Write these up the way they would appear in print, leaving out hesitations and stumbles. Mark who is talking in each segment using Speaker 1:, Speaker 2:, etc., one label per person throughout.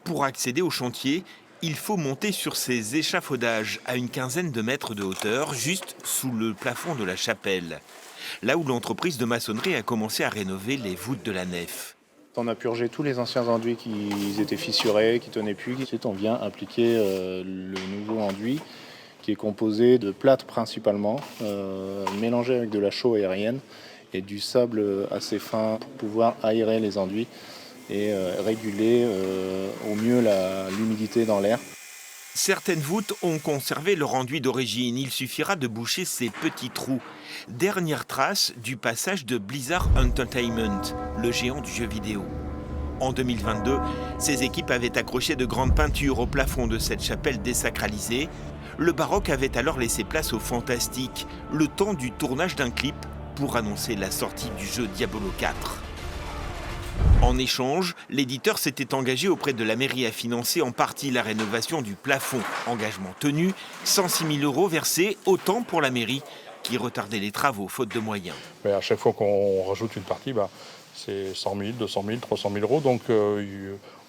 Speaker 1: Pour accéder au chantier, il faut monter sur ces échafaudages à une quinzaine de mètres de hauteur, juste sous le plafond de la chapelle, là où l'entreprise de maçonnerie a commencé à rénover les voûtes de la nef.
Speaker 2: On a purgé tous les anciens enduits qui étaient fissurés, qui tenaient plus. Ensuite, on vient appliquer le nouveau enduit qui est composé de plâtre principalement, mélangé avec de la chaux aérienne et du sable assez fin pour pouvoir aérer les enduits et réguler au mieux l'humidité dans l'air.
Speaker 1: Certaines voûtes ont conservé leur enduit d'origine, il suffira de boucher ces petits trous. Dernière trace du passage de Blizzard Entertainment, le géant du jeu vidéo. En 2022, ces équipes avaient accroché de grandes peintures au plafond de cette chapelle désacralisée. Le baroque avait alors laissé place au fantastique, le temps du tournage d'un clip pour annoncer la sortie du jeu Diablo 4. En échange, l'éditeur s'était engagé auprès de la mairie à financer en partie la rénovation du plafond. Engagement tenu, 106 000 € versés, autant pour la mairie qui retardait les travaux faute de moyens.
Speaker 3: Mais à chaque fois qu'on rajoute une partie, c'est 100 000, 200 000, 300 000 €. Donc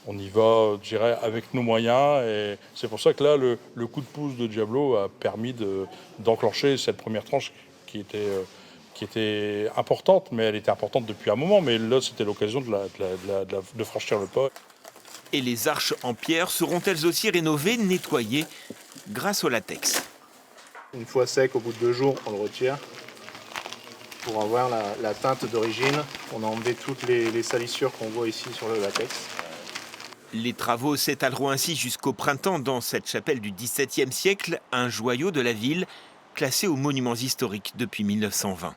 Speaker 3: on y va, je dirais, avec nos moyens. Et c'est pour ça que là, le coup de pouce de Diablo a permis d'enclencher cette première tranche qui était importante, mais elle était importante depuis un moment. Mais là, c'était l'occasion de franchir le pas.
Speaker 1: Et les arches en pierre seront elles aussi rénovées, nettoyées grâce au latex.
Speaker 2: Une fois sec, au bout de 2 jours, on le retire pour avoir la teinte d'origine. On a enlevé toutes les salissures qu'on voit ici sur le latex.
Speaker 1: Les travaux s'étaleront ainsi jusqu'au printemps dans cette chapelle du XVIIe siècle, un joyau de la ville, classé aux monuments historiques depuis 1920.